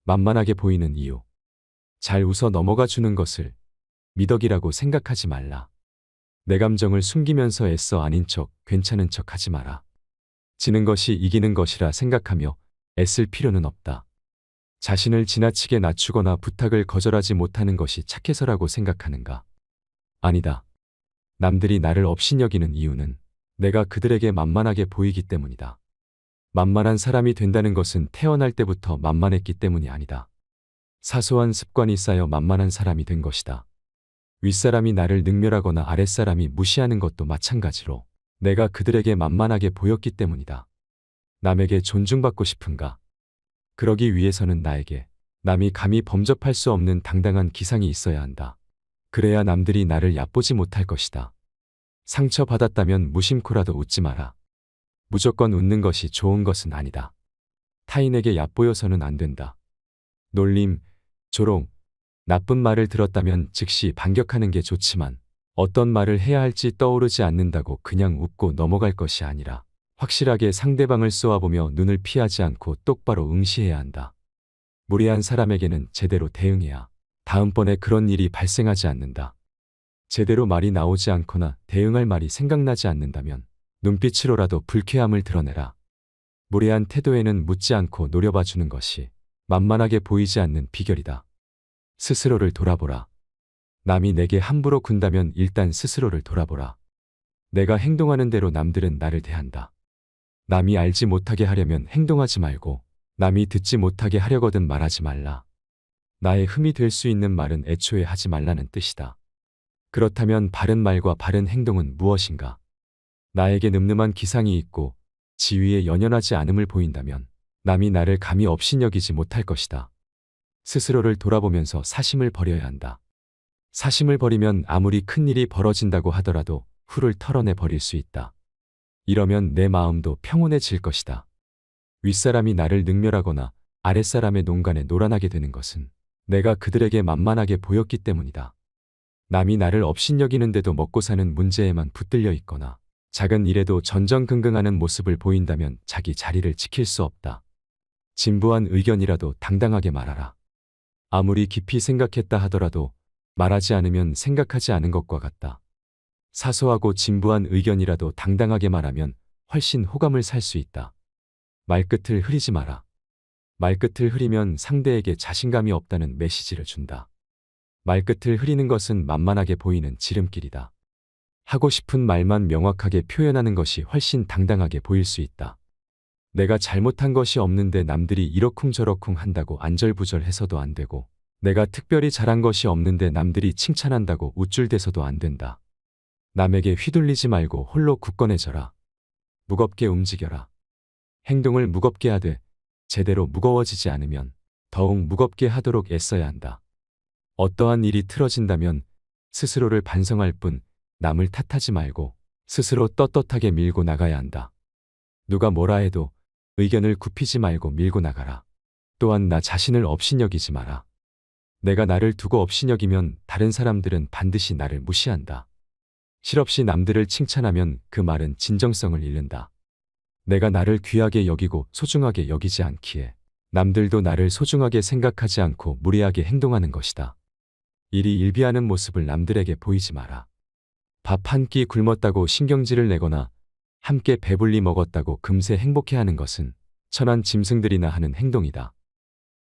만만하게 보이는 이유. 잘 웃어 넘어가 주는 것을 미덕이라고 생각하지 말라. 내 감정을 숨기면서 애써 아닌 척, 괜찮은 척 하지 마라. 지는 것이 이기는 것이라 생각하며 애쓸 필요는 없다. 자신을 지나치게 낮추거나 부탁을 거절하지 못하는 것이 착해서라고 생각하는가? 아니다. 남들이 나를 업신여기는 이유는 내가 그들에게 만만하게 보이기 때문이다. 만만한 사람이 된다는 것은 태어날 때부터 만만했기 때문이 아니다. 사소한 습관이 쌓여 만만한 사람이 된 것이다. 윗사람이 나를 능멸하거나 아랫사람이 무시하는 것도 마찬가지로 내가 그들에게 만만하게 보였기 때문이다. 남에게 존중받고 싶은가? 그러기 위해서는 나에게 남이 감히 범접할 수 없는 당당한 기상이 있어야 한다. 그래야 남들이 나를 얕보지 못할 것이다. 상처받았다면 무심코라도 웃지 마라. 무조건 웃는 것이 좋은 것은 아니다. 타인에게 얕보여서는 안 된다. 놀림, 조롱, 나쁜 말을 들었다면 즉시 반격하는 게 좋지만 어떤 말을 해야 할지 떠오르지 않는다고 그냥 웃고 넘어갈 것이 아니라 확실하게 상대방을 쏘아보며 눈을 피하지 않고 똑바로 응시해야 한다. 무례한 사람에게는 제대로 대응해야 다음번에 그런 일이 발생하지 않는다. 제대로 말이 나오지 않거나 대응할 말이 생각나지 않는다면 눈빛으로라도 불쾌함을 드러내라. 무례한 태도에는 묻지 않고 노려봐 주는 것이 만만하게 보이지 않는 비결이다. 스스로를 돌아보라. 남이 내게 함부로 군다면 일단 스스로를 돌아보라. 내가 행동하는 대로 남들은 나를 대한다. 남이 알지 못하게 하려면 행동하지 말고 남이 듣지 못하게 하려거든 말하지 말라. 나의 흠이 될 수 있는 말은 애초에 하지 말라는 뜻이다. 그렇다면 바른 말과 바른 행동은 무엇인가? 나에게 늠름한 기상이 있고 지위에 연연하지 않음을 보인다면 남이 나를 감히 업신여기지 못할 것이다. 스스로를 돌아보면서 사심을 버려야 한다. 사심을 버리면 아무리 큰 일이 벌어진다고 하더라도 훌을 털어내 버릴 수 있다. 이러면 내 마음도 평온해질 것이다. 윗사람이 나를 능멸하거나 아랫사람의 농간에 노란하게 되는 것은 내가 그들에게 만만하게 보였기 때문이다. 남이 나를 업신여기는데도 먹고 사는 문제에만 붙들려 있거나 작은 일에도 전전긍긍하는 모습을 보인다면 자기 자리를 지킬 수 없다. 진부한 의견이라도 당당하게 말하라. 아무리 깊이 생각했다 하더라도 말하지 않으면 생각하지 않은 것과 같다. 사소하고 진부한 의견이라도 당당하게 말하면 훨씬 호감을 살 수 있다. 말끝을 흐리지 마라. 말끝을 흐리면 상대에게 자신감이 없다는 메시지를 준다. 말끝을 흐리는 것은 만만하게 보이는 지름길이다. 하고 싶은 말만 명확하게 표현하는 것이 훨씬 당당하게 보일 수 있다. 내가 잘못한 것이 없는데 남들이 이러쿵저러쿵 한다고 안절부절해서도 안 되고 내가 특별히 잘한 것이 없는데 남들이 칭찬한다고 우쭐대서도 안 된다. 남에게 휘둘리지 말고 홀로 굳건해져라. 무겁게 움직여라. 행동을 무겁게 하되 제대로 무거워지지 않으면 더욱 무겁게 하도록 애써야 한다. 어떠한 일이 틀어진다면 스스로를 반성할 뿐 남을 탓하지 말고 스스로 떳떳하게 밀고 나가야 한다. 누가 뭐라 해도 의견을 굽히지 말고 밀고 나가라. 또한 나 자신을 업신여기지 마라. 내가 나를 두고 업신여기면 다른 사람들은 반드시 나를 무시한다. 실없이 남들을 칭찬하면 그 말은 진정성을 잃는다. 내가 나를 귀하게 여기고 소중하게 여기지 않기에 남들도 나를 소중하게 생각하지 않고 무례하게 행동하는 것이다. 일이 일비하는 모습을 남들에게 보이지 마라. 밥 한 끼 굶었다고 신경질을 내거나 함께 배불리 먹었다고 금세 행복해하는 것은 천한 짐승들이나 하는 행동이다.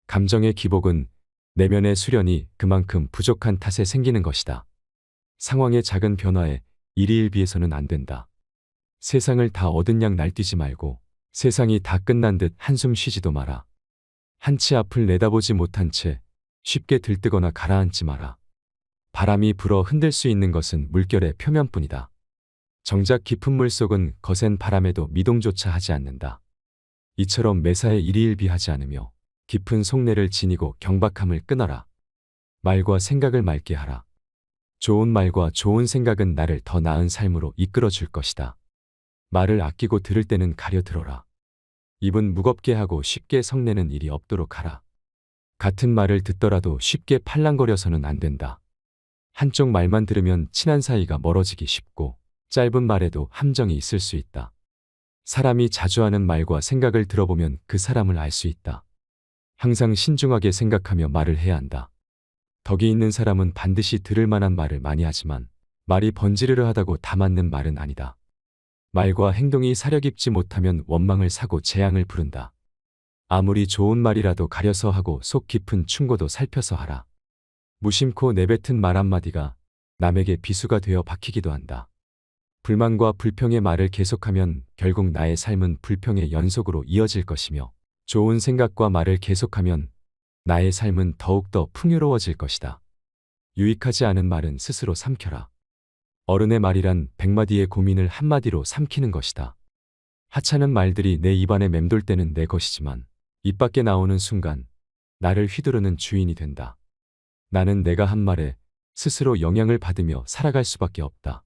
감정의 기복은 내면의 수련이 그만큼 부족한 탓에 생기는 것이다. 상황의 작은 변화에 일희일비해서는 안 된다. 세상을 다 얻은 양 날뛰지 말고 세상이 다 끝난 듯 한숨 쉬지도 마라. 한치 앞을 내다보지 못한 채 쉽게 들뜨거나 가라앉지 마라. 바람이 불어 흔들 수 있는 것은 물결의 표면뿐이다. 정작 깊은 물속은 거센 바람에도 미동조차 하지 않는다. 이처럼 매사에 일희일비하지 않으며 깊은 속내를 지니고 경박함을 끊어라. 말과 생각을 맑게 하라. 좋은 말과 좋은 생각은 나를 더 나은 삶으로 이끌어 줄 것이다. 말을 아끼고 들을 때는 가려 들어라. 입은 무겁게 하고 쉽게 성내는 일이 없도록 하라. 같은 말을 듣더라도 쉽게 팔랑거려서는 안 된다. 한쪽 말만 들으면 친한 사이가 멀어지기 쉽고 짧은 말에도 함정이 있을 수 있다. 사람이 자주 하는 말과 생각을 들어보면 그 사람을 알 수 있다. 항상 신중하게 생각하며 말을 해야 한다. 덕이 있는 사람은 반드시 들을 만한 말을 많이 하지만 말이 번지르르 하다고 다 맞는 말은 아니다. 말과 행동이 사려 깊지 못하면 원망을 사고 재앙을 부른다. 아무리 좋은 말이라도 가려서 하고 속 깊은 충고도 살펴서 하라. 무심코 내뱉은 말 한마디가 남에게 비수가 되어 박히기도 한다. 불만과 불평의 말을 계속하면 결국 나의 삶은 불평의 연속으로 이어질 것이며 좋은 생각과 말을 계속하면 나의 삶은 더욱더 풍요로워질 것이다. 유익하지 않은 말은 스스로 삼켜라. 어른의 말이란 100마디의 고민을 한마디로 삼키는 것이다. 하찮은 말들이 내 입안에 맴돌 때는 내 것이지만 입 밖에 나오는 순간 나를 휘두르는 주인이 된다. 나는 내가 한 말에 스스로 영향을 받으며 살아갈 수밖에 없다.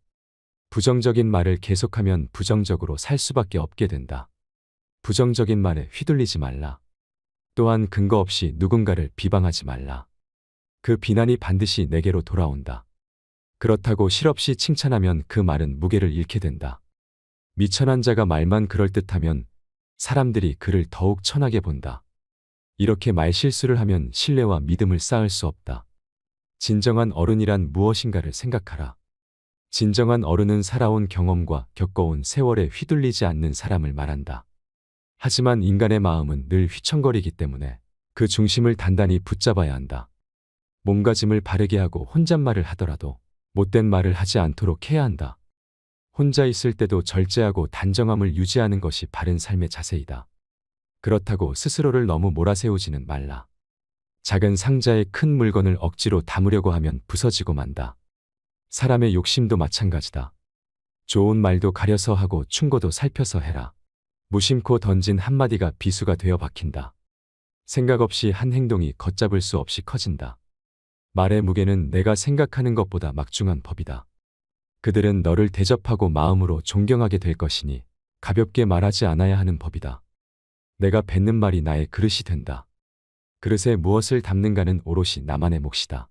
부정적인 말을 계속하면 부정적으로 살 수밖에 없게 된다. 부정적인 말에 휘둘리지 말라. 또한 근거 없이 누군가를 비방하지 말라. 그 비난이 반드시 내게로 돌아온다. 그렇다고 실없이 칭찬하면 그 말은 무게를 잃게 된다. 미천한 자가 말만 그럴듯하면 사람들이 그를 더욱 천하게 본다. 이렇게 말실수를 하면 신뢰와 믿음을 쌓을 수 없다. 진정한 어른이란 무엇인가를 생각하라. 진정한 어른은 살아온 경험과 겪어온 세월에 휘둘리지 않는 사람을 말한다. 하지만 인간의 마음은 늘 휘청거리기 때문에 그 중심을 단단히 붙잡아야 한다. 몸가짐을 바르게 하고 혼잣말을 하더라도 못된 말을 하지 않도록 해야 한다. 혼자 있을 때도 절제하고 단정함을 유지하는 것이 바른 삶의 자세이다. 그렇다고 스스로를 너무 몰아세우지는 말라. 작은 상자에 큰 물건을 억지로 담으려고 하면 부서지고 만다. 사람의 욕심도 마찬가지다. 좋은 말도 가려서 하고 충고도 살펴서 해라. 무심코 던진 한마디가 비수가 되어 박힌다. 생각 없이 한 행동이 걷잡을 수 없이 커진다. 말의 무게는 내가 생각하는 것보다 막중한 법이다. 그들은 너를 대접하고 마음으로 존경하게 될 것이니 가볍게 말하지 않아야 하는 법이다. 내가 뱉는 말이 나의 그릇이 된다. 그릇에 무엇을 담는가는 오롯이 나만의 몫이다.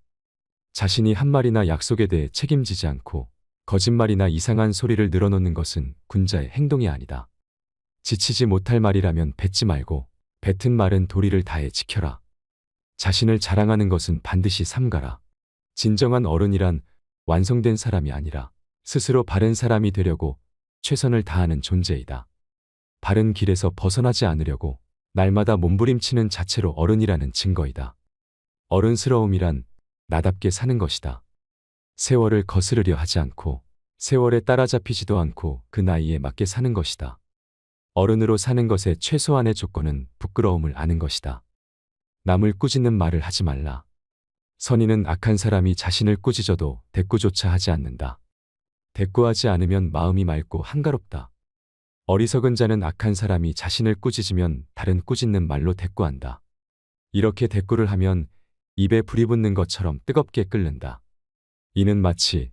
자신이 한 말이나 약속에 대해 책임지지 않고 거짓말이나 이상한 소리를 늘어놓는 것은 군자의 행동이 아니다. 지치지 못할 말이라면 뱉지 말고 뱉은 말은 도리를 다해 지켜라. 자신을 자랑하는 것은 반드시 삼가라. 진정한 어른이란 완성된 사람이 아니라 스스로 바른 사람이 되려고 최선을 다하는 존재이다. 바른 길에서 벗어나지 않으려고 날마다 몸부림치는 자체로 어른이라는 증거이다. 어른스러움이란 나답게 사는 것이다. 세월을 거스르려 하지 않고 세월에 따라잡히지도 않고 그 나이에 맞게 사는 것이다. 어른으로 사는 것의 최소한의 조건은 부끄러움을 아는 것이다. 남을 꾸짖는 말을 하지 말라. 선인은 악한 사람이 자신을 꾸짖어도 대꾸조차 하지 않는다. 대꾸하지 않으면 마음이 맑고 한가롭다. 어리석은 자는 악한 사람이 자신을 꾸짖으면 다른 꾸짖는 말로 대꾸한다. 이렇게 대꾸를 하면 입에 불이 붙는 것처럼 뜨겁게 끓는다. 이는 마치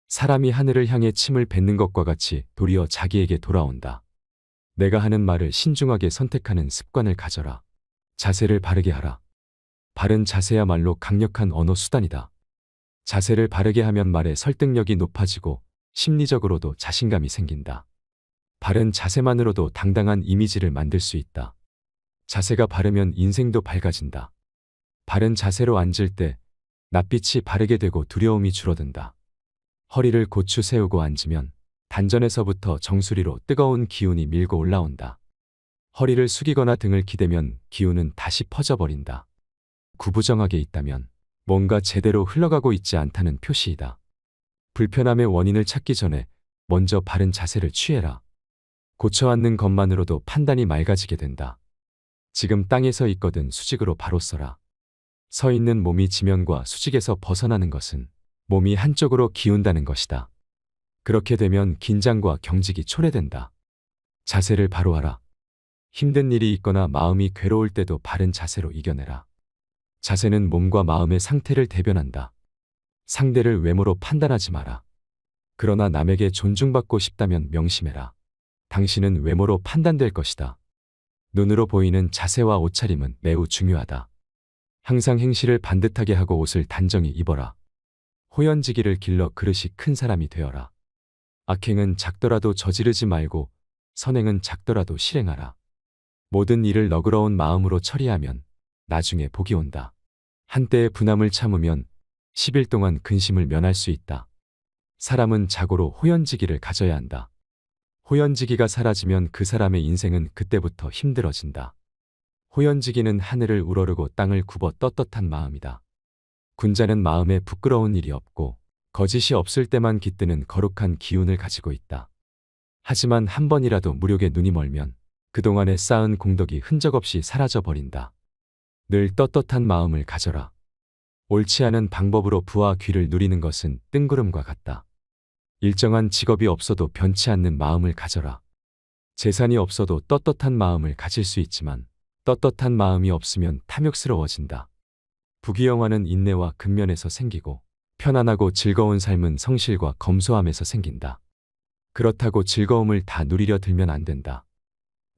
사람이 하늘을 향해 침을 뱉는 것과 같이 도리어 자기에게 돌아온다. 내가 하는 말을 신중하게 선택하는 습관을 가져라. 자세를 바르게 하라. 바른 자세야말로 강력한 언어 수단이다. 자세를 바르게 하면 말의 설득력이 높아지고 심리적으로도 자신감이 생긴다. 바른 자세만으로도 당당한 이미지를 만들 수 있다. 자세가 바르면 인생도 밝아진다. 바른 자세로 앉을 때 낯빛이 바르게 되고 두려움이 줄어든다. 허리를 고추 세우고 앉으면 단전에서부터 정수리로 뜨거운 기운이 밀고 올라온다. 허리를 숙이거나 등을 기대면 기운은 다시 퍼져버린다. 구부정하게 있다면 뭔가 제대로 흘러가고 있지 않다는 표시이다. 불편함의 원인을 찾기 전에 먼저 바른 자세를 취해라. 고쳐앉는 것만으로도 판단이 맑아지게 된다. 지금 땅에 서 있거든 수직으로 바로 서라. 서 있는 몸이 지면과 수직에서 벗어나는 것은 몸이 한쪽으로 기운다는 것이다. 그렇게 되면 긴장과 경직이 초래된다. 자세를 바로 하라. 힘든 일이 있거나 마음이 괴로울 때도 바른 자세로 이겨내라. 자세는 몸과 마음의 상태를 대변한다. 상대를 외모로 판단하지 마라. 그러나 남에게 존중받고 싶다면 명심해라. 당신은 외모로 판단될 것이다. 눈으로 보이는 자세와 옷차림은 매우 중요하다. 항상 행실을 반듯하게 하고 옷을 단정히 입어라. 호연지기를 길러 그릇이 큰 사람이 되어라. 악행은 작더라도 저지르지 말고 선행은 작더라도 실행하라. 모든 일을 너그러운 마음으로 처리하면 나중에 복이 온다. 한때의 분함을 참으면 10일 동안 근심을 면할 수 있다. 사람은 자고로 호연지기를 가져야 한다. 호연지기가 사라지면 그 사람의 인생은 그때부터 힘들어진다. 호연지기는 하늘을 우러르고 땅을 굽어 떳떳한 마음이다. 군자는 마음에 부끄러운 일이 없고 거짓이 없을 때만 깃드는 거룩한 기운을 가지고 있다. 하지만 한 번이라도 무력에 눈이 멀면 그동안에 쌓은 공덕이 흔적 없이 사라져 버린다. 늘 떳떳한 마음을 가져라. 옳지 않은 방법으로 부와 귀를 누리는 것은 뜬구름과 같다. 일정한 직업이 없어도 변치 않는 마음을 가져라. 재산이 없어도 떳떳한 마음을 가질 수 있지만 떳떳한 마음이 없으면 탐욕스러워진다. 부귀영화는 인내와 근면에서 생기고 편안하고 즐거운 삶은 성실과 검소함에서 생긴다. 그렇다고 즐거움을 다 누리려 들면 안 된다.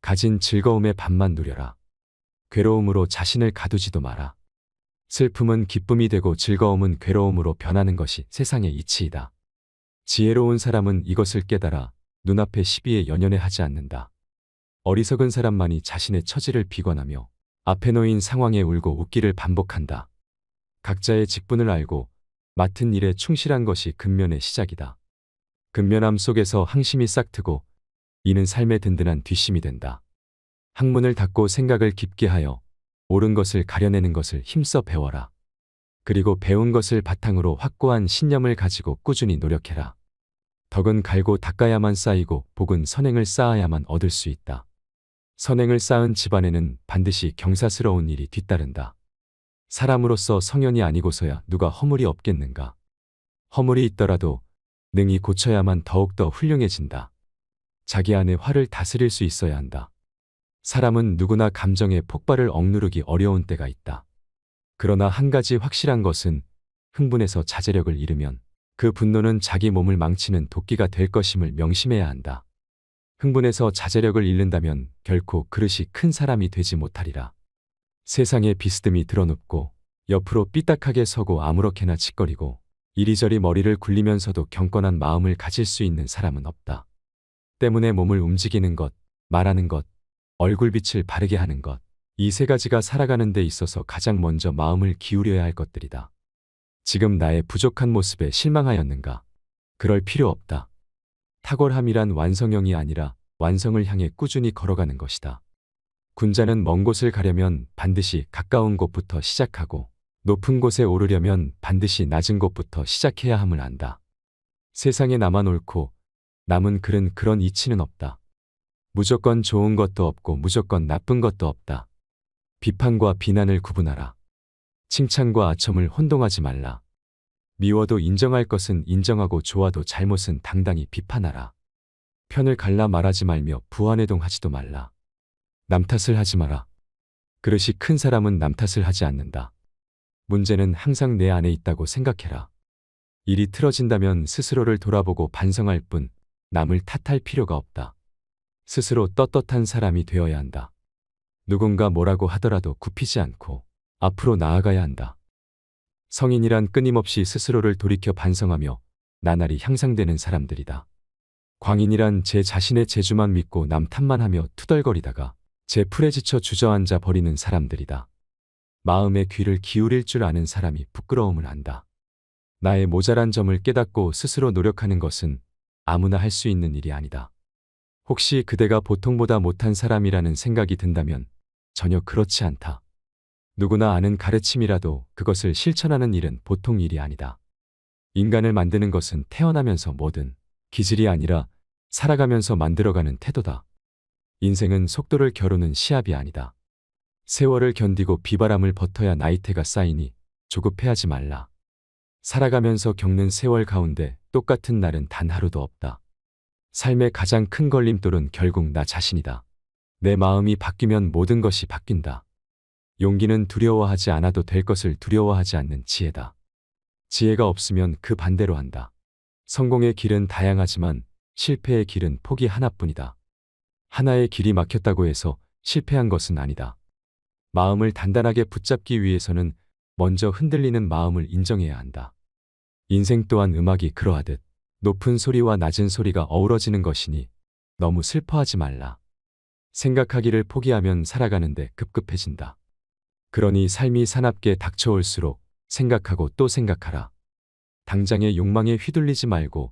가진 즐거움의 반만 누려라. 괴로움으로 자신을 가두지도 마라. 슬픔은 기쁨이 되고 즐거움은 괴로움으로 변하는 것이 세상의 이치이다. 지혜로운 사람은 이것을 깨달아 눈앞의 시비에 연연해 하지 않는다. 어리석은 사람만이 자신의 처지를 비관하며 앞에 놓인 상황에 울고 웃기를 반복한다. 각자의 직분을 알고 맡은 일에 충실한 것이 근면의 시작이다. 근면함 속에서 항심이 싹트고 이는 삶의 든든한 뒷심이 된다. 학문을 닫고 생각을 깊게 하여 옳은 것을 가려내는 것을 힘써 배워라. 그리고 배운 것을 바탕으로 확고한 신념을 가지고 꾸준히 노력해라. 덕은 갈고 닦아야만 쌓이고 복은 선행을 쌓아야만 얻을 수 있다. 선행을 쌓은 집안에는 반드시 경사스러운 일이 뒤따른다. 사람으로서 성현이 아니고서야 누가 허물이 없겠는가. 허물이 있더라도 능히 고쳐야만 더욱더 훌륭해진다. 자기 안에 화를 다스릴 수 있어야 한다. 사람은 누구나 감정의 폭발을 억누르기 어려운 때가 있다. 그러나 한 가지 확실한 것은 흥분해서 자제력을 잃으면 그 분노는 자기 몸을 망치는 도끼가 될 것임을 명심해야 한다. 흥분해서 자제력을 잃는다면 결코 그릇이 큰 사람이 되지 못하리라. 세상에 비스듬히 드러눕고 옆으로 삐딱하게 서고 아무렇게나 짓거리고 이리저리 머리를 굴리면서도 경건한 마음을 가질 수 있는 사람은 없다. 때문에 몸을 움직이는 것, 말하는 것, 얼굴빛을 바르게 하는 것, 이 세 가지가 살아가는 데 있어서 가장 먼저 마음을 기울여야 할 것들이다. 지금 나의 부족한 모습에 실망하였는가? 그럴 필요 없다. 탁월함이란 완성형이 아니라 완성을 향해 꾸준히 걸어가는 것이다. 군자는 먼 곳을 가려면 반드시 가까운 곳부터 시작하고 높은 곳에 오르려면 반드시 낮은 곳부터 시작해야 함을 안다. 세상에 나만 옳고 남은 글은 그런 이치는 없다. 무조건 좋은 것도 없고 무조건 나쁜 것도 없다. 비판과 비난을 구분하라. 칭찬과 아첨을 혼동하지 말라. 미워도 인정할 것은 인정하고 좋아도 잘못은 당당히 비판하라. 편을 갈라 말하지 말며 부안해동하지도 말라. 남 탓을 하지 마라. 그릇이 큰 사람은 남 탓을 하지 않는다. 문제는 항상 내 안에 있다고 생각해라. 일이 틀어진다면 스스로를 돌아보고 반성할 뿐 남을 탓할 필요가 없다. 스스로 떳떳한 사람이 되어야 한다. 누군가 뭐라고 하더라도 굽히지 않고 앞으로 나아가야 한다. 성인이란 끊임없이 스스로를 돌이켜 반성하며 나날이 향상되는 사람들이다. 광인이란 제 자신의 재주만 믿고 남 탓만 하며 투덜거리다가 제 풀에 지쳐 주저앉아 버리는 사람들이다. 마음의 귀를 기울일 줄 아는 사람이 부끄러움을 안다. 나의 모자란 점을 깨닫고 스스로 노력하는 것은 아무나 할 수 있는 일이 아니다. 혹시 그대가 보통보다 못한 사람이라는 생각이 든다면 전혀 그렇지 않다. 누구나 아는 가르침이라도 그것을 실천하는 일은 보통 일이 아니다. 인간을 만드는 것은 태어나면서 뭐든 기질이 아니라 살아가면서 만들어가는 태도다. 인생은 속도를 겨루는 시합이 아니다. 세월을 견디고 비바람을 버텨야 나이테가 쌓이니 조급해하지 말라. 살아가면서 겪는 세월 가운데 똑같은 날은 단 하루도 없다. 삶의 가장 큰 걸림돌은 결국 나 자신이다. 내 마음이 바뀌면 모든 것이 바뀐다. 용기는 두려워하지 않아도 될 것을 두려워하지 않는 지혜다. 지혜가 없으면 그 반대로 한다. 성공의 길은 다양하지만 실패의 길은 폭이 하나뿐이다. 하나의 길이 막혔다고 해서 실패한 것은 아니다. 마음을 단단하게 붙잡기 위해서는 먼저 흔들리는 마음을 인정해야 한다. 인생 또한 음악이 그러하듯 높은 소리와 낮은 소리가 어우러지는 것이니 너무 슬퍼하지 말라. 생각하기를 포기하면 살아가는데 급급해진다. 그러니 삶이 사납게 닥쳐올수록 생각하고 또 생각하라. 당장의 욕망에 휘둘리지 말고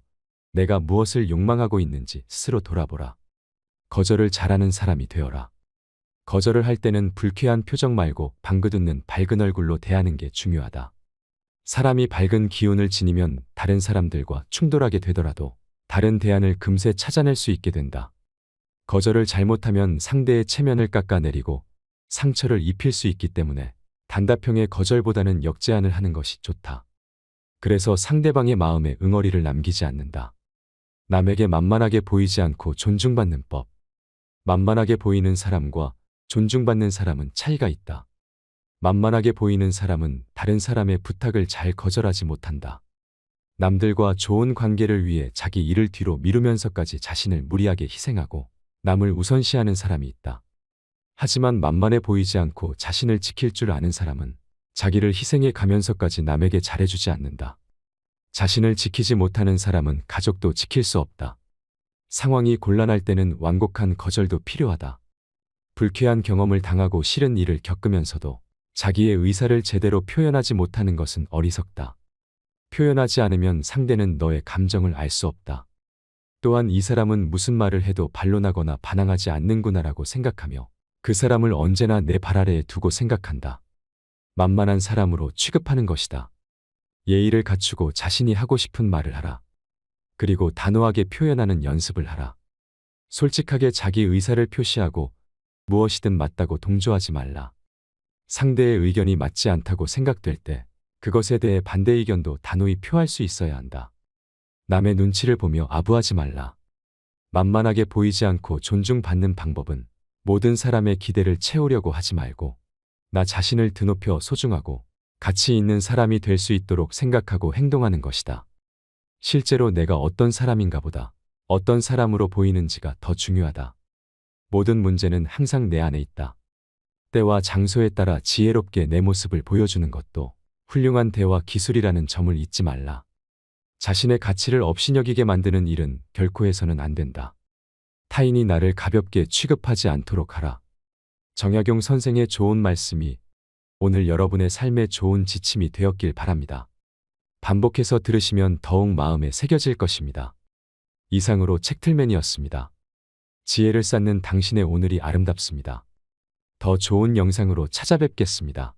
내가 무엇을 욕망하고 있는지 스스로 돌아보라. 거절을 잘하는 사람이 되어라. 거절을 할 때는 불쾌한 표정 말고 방긋 웃는 밝은 얼굴로 대하는 게 중요하다. 사람이 밝은 기운을 지니면 다른 사람들과 충돌하게 되더라도 다른 대안을 금세 찾아낼 수 있게 된다. 거절을 잘못하면 상대의 체면을 깎아내리고 상처를 입힐 수 있기 때문에 단답형의 거절보다는 역제안을 하는 것이 좋다. 그래서 상대방의 마음에 응어리를 남기지 않는다. 남에게 만만하게 보이지 않고 존중받는 법. 만만하게 보이는 사람과 존중받는 사람은 차이가 있다. 만만하게 보이는 사람은 다른 사람의 부탁을 잘 거절하지 못한다. 남들과 좋은 관계를 위해 자기 일을 뒤로 미루면서까지 자신을 무리하게 희생하고 남을 우선시하는 사람이 있다. 하지만 만만해 보이지 않고 자신을 지킬 줄 아는 사람은 자기를 희생해 가면서까지 남에게 잘해주지 않는다. 자신을 지키지 못하는 사람은 가족도 지킬 수 없다. 상황이 곤란할 때는 완곡한 거절도 필요하다. 불쾌한 경험을 당하고 싫은 일을 겪으면서도 자기의 의사를 제대로 표현하지 못하는 것은 어리석다. 표현하지 않으면 상대는 너의 감정을 알 수 없다. 또한 이 사람은 무슨 말을 해도 반론하거나 반항하지 않는구나라고 생각하며 그 사람을 언제나 내 발 아래에 두고 생각한다. 만만한 사람으로 취급하는 것이다. 예의를 갖추고 자신이 하고 싶은 말을 하라. 그리고 단호하게 표현하는 연습을 하라. 솔직하게 자기 의사를 표시하고 무엇이든 맞다고 동조하지 말라. 상대의 의견이 맞지 않다고 생각될 때 그것에 대해 반대 의견도 단호히 표할 수 있어야 한다. 남의 눈치를 보며 아부하지 말라. 만만하게 보이지 않고 존중받는 방법은 모든 사람의 기대를 채우려고 하지 말고 나 자신을 드높여 소중하고 가치 있는 사람이 될 수 있도록 생각하고 행동하는 것이다. 실제로 내가 어떤 사람인가 보다 어떤 사람으로 보이는지가 더 중요하다. 모든 문제는 항상 내 안에 있다. 때와 장소에 따라 지혜롭게 내 모습을 보여주는 것도 훌륭한 대화 기술이라는 점을 잊지 말라. 자신의 가치를 업신여기게 만드는 일은 결코 해서는 안 된다. 타인이 나를 가볍게 취급하지 않도록 하라. 정약용 선생의 좋은 말씀이 오늘 여러분의 삶에 좋은 지침이 되었길 바랍니다. 반복해서 들으시면 더욱 마음에 새겨질 것입니다. 이상으로 책틀맨이었습니다. 지혜를 쌓는 당신의 오늘이 아름답습니다. 더 좋은 영상으로 찾아뵙겠습니다.